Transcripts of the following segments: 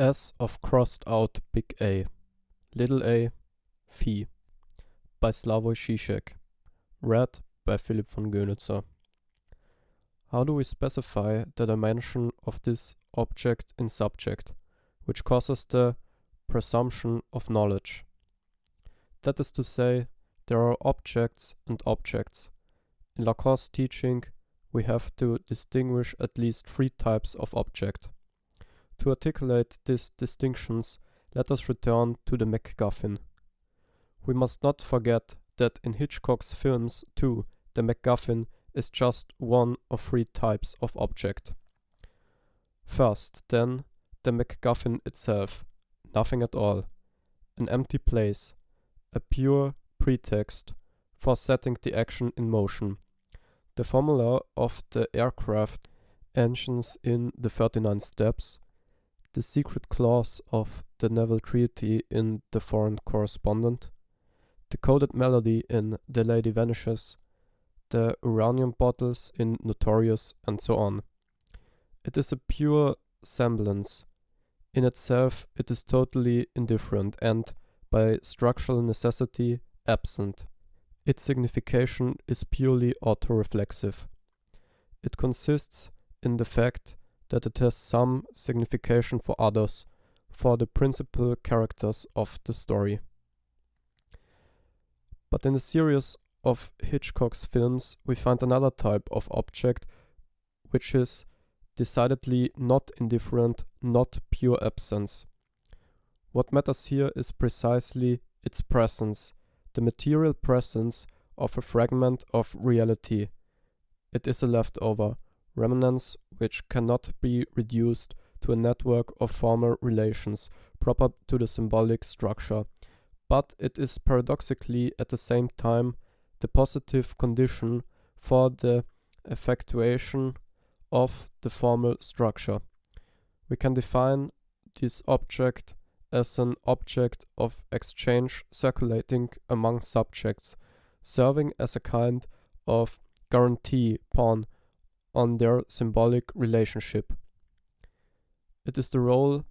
S of crossed out big A, little a, Phi, by Slavoj Žižek, read by Philipp von Gönitzer. How do we specify the dimension of this object in subject, which causes the presumption of knowledge? That is to say, there are objects and objects. In Lacan's teaching, we have to distinguish at least three types of object. To articulate these distinctions, let us return to the MacGuffin. We must not forget that in Hitchcock's films too, the MacGuffin is just one of three types of object. First, then, the MacGuffin itself, nothing at all, an empty place, a pure pretext for setting the action in motion. The formula of the aircraft engines in the 39 Steps, the secret clause of the Neville Treaty in The Foreign Correspondent, the coded melody in The Lady Vanishes, the uranium bottles in Notorious, and so on. It is a pure semblance. In itself, it is totally indifferent and, by structural necessity, absent. Its signification is purely autoreflexive. It consists in the fact that it has some signification for others, for the principal characters of the story. But in a series of Hitchcock's films, we find another type of object which is decidedly not indifferent, not pure absence. What matters here is precisely its presence, the material presence of a fragment of reality. It is a leftover, remnants which cannot be reduced to a network of formal relations proper to the symbolic structure, but it is paradoxically at the same time the positive condition for the effectuation of the formal structure. We can define this object as an object of exchange circulating among subjects, serving as a kind of guarantee pawn on their symbolic relationship. It is the role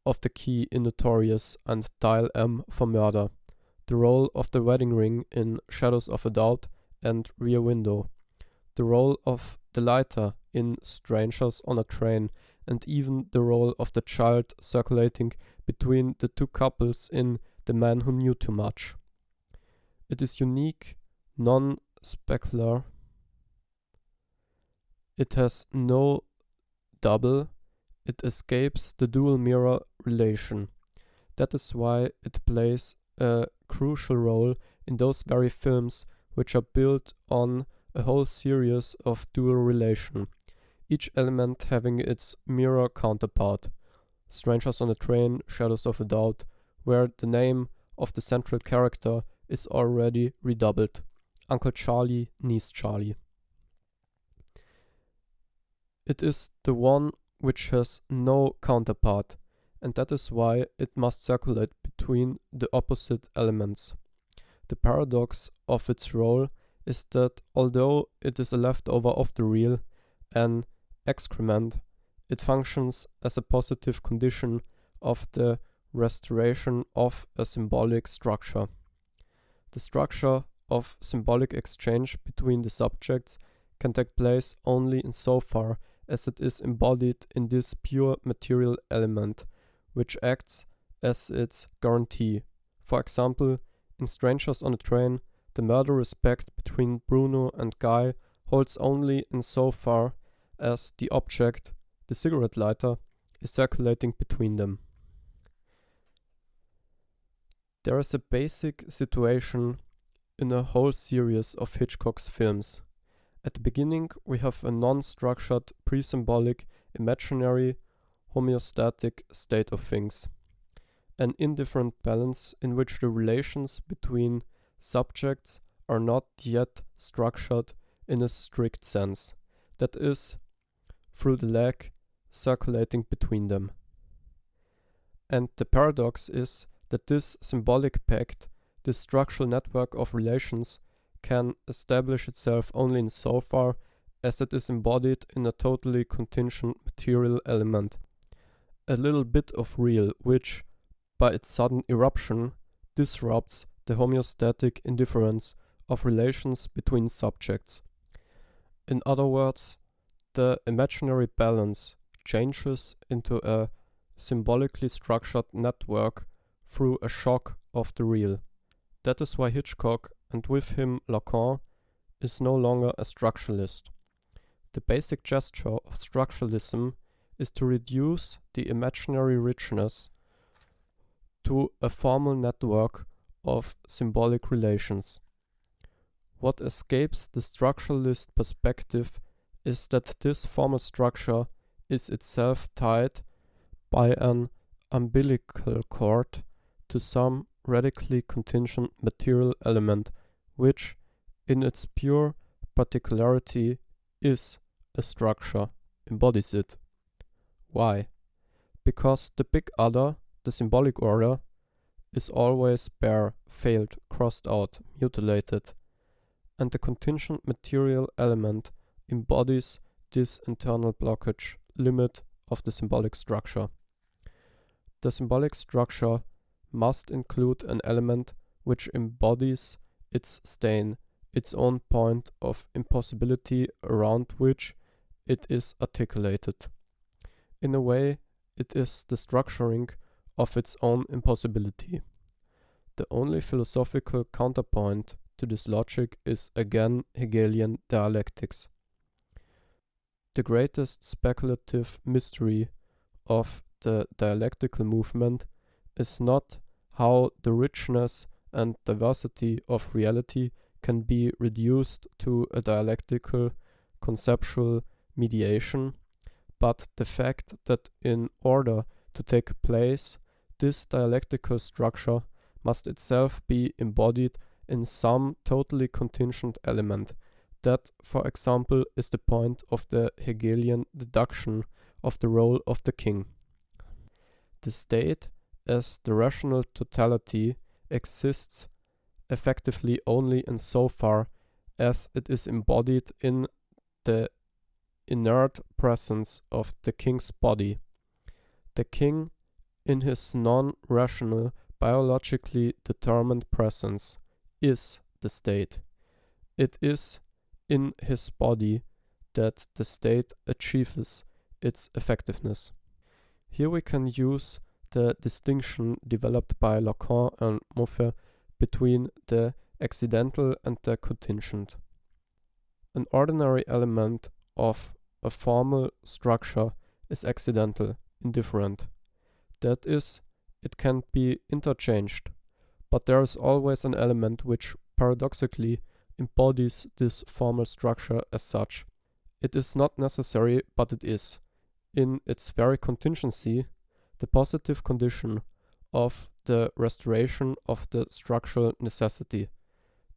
of the key in Notorious and Dial M for Murder, the role of the wedding ring in Shadows of a Doubt and Rear Window, the role of the lighter in Strangers on a Train, and even the role of the child circulating between the two couples in The Man Who Knew Too Much. It is unique, non-specular. It has no double. It escapes the dual mirror relation. That is why it plays a crucial role in those very films which are built on a whole series of dual relation, each element having its mirror counterpart. Strangers on a Train, Shadows of a Doubt, where the name of the central character is already redoubled. Uncle Charlie, Niece Charlie. It is the one which has no counterpart, and that is why it must circulate between the opposite elements. The paradox of its role is that although it is a leftover of the real, an excrement, it functions as a positive condition of the restoration of a symbolic structure. The structure of symbolic exchange between the subjects can take place only insofar as it is embodied in this pure material element, which acts as its guarantee. For example, in Strangers on a Train, the murderous pact between Bruno and Guy holds only insofar as the object, the cigarette lighter, is circulating between them. There is a basic situation in a whole series of Hitchcock's films. At the beginning, we have a non-structured, pre-symbolic, imaginary, homeostatic state of things. An indifferent balance in which the relations between subjects are not yet structured in a strict sense, that is, through the lag circulating between them. And the paradox is that this symbolic pact, this structural network of relations, can establish itself only insofar as it is embodied in a totally contingent material element, a little bit of real which, by its sudden eruption, disrupts the homeostatic indifference of relations between subjects. In other words, the imaginary balance changes into a symbolically structured network through a shock of the real. That is why Hitchcock, and with him Lacan, is no longer a structuralist. The basic gesture of structuralism is to reduce the imaginary richness to a formal network of symbolic relations. What escapes the structuralist perspective is that this formal structure is itself tied by an umbilical cord to some radically contingent material element which, in its pure particularity, is a structure, embodies it. Why? Because the big other, the symbolic order, is always bare, failed, crossed out, mutilated, and the contingent material element embodies this internal blockage, limit of the symbolic structure. The symbolic structure must include an element which embodies its stain, its own point of impossibility around which it is articulated. In a way, it is the structuring of its own impossibility. The only philosophical counterpoint to this logic is again Hegelian dialectics. The greatest speculative mystery of the dialectical movement is not how the richness and diversity of reality can be reduced to a dialectical conceptual mediation, but the fact that in order to take place, this dialectical structure must itself be embodied in some totally contingent element. That, for example, is the point of the Hegelian deduction of the role of the king. The state, as the rational totality, exists effectively only insofar as it is embodied in the inert presence of the king's body. The king, in his non-rational, biologically determined presence, is the state. It is in his body that the state achieves its effectiveness. Here we can use the distinction developed by Lacan and Moffat between the accidental and the contingent. An ordinary element of a formal structure is accidental, indifferent. That is, it can be interchanged, but there is always an element which paradoxically embodies this formal structure as such. It is not necessary, but it is, in its very contingency, the positive condition of the restoration of the structural necessity.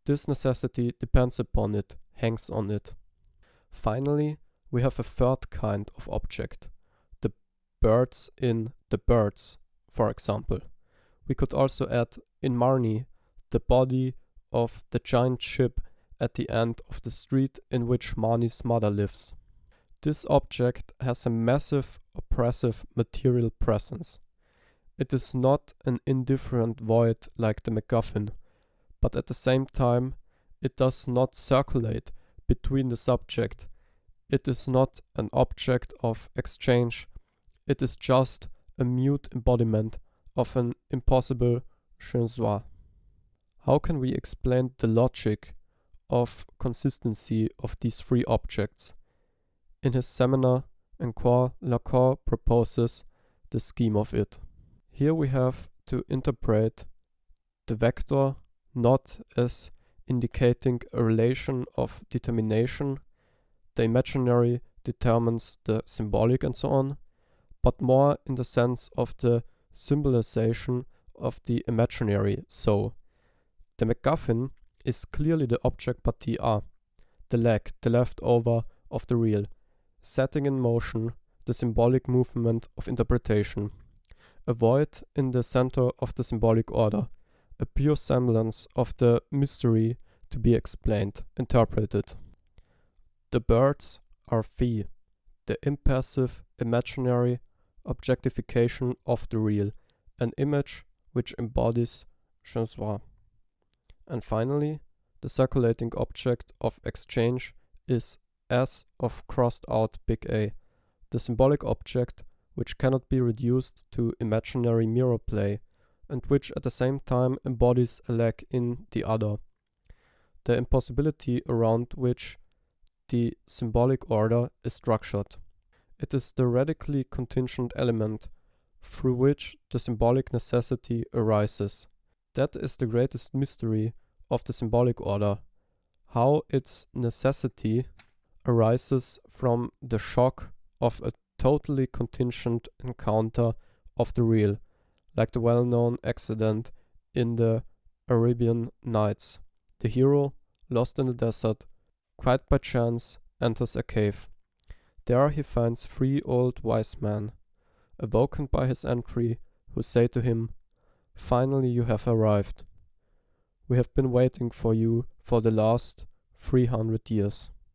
This necessity depends upon it, hangs on it. Finally, we have a third kind of object, the birds in the birds, for example. We could also add in Marnie the body of the giant ship at the end of the street in which Marnie's mother lives. This object has a massive, oppressive material presence. It is not an indifferent void like the MacGuffin, but at the same time it does not circulate between the subject. It is not an object of exchange. It is just a mute embodiment of an impossible je suis. How can we explain the logic of consistency of these three objects? In his seminar, En quoi, Lacan proposes the scheme of it. Here we have to interpret the vector not as indicating a relation of determination, the imaginary determines the symbolic and so on, but more in the sense of the symbolization of the imaginary. So, the MacGuffin is clearly the object partie A, the leg, the leftover of the real, setting in motion the symbolic movement of interpretation. A void in the center of the symbolic order, a pure semblance of the mystery to be explained, interpreted. The birds are phi, the impassive, imaginary, objectification of the real, an image which embodies je suis. And finally, the circulating object of exchange is S of crossed out big A, the symbolic object which cannot be reduced to imaginary mirror play, and which at the same time embodies a lack in the other, the impossibility around which the symbolic order is structured. It is the radically contingent element through which the symbolic necessity arises. That is the greatest mystery of the symbolic order, how its necessity arises from the shock of a totally contingent encounter of the real, like the well-known accident in the Arabian Nights. The hero, lost in the desert, quite by chance enters a cave. There he finds 3 old wise men, awoken by his entry, who say to him, "Finally you have arrived. We have been waiting for you for the last 300 years."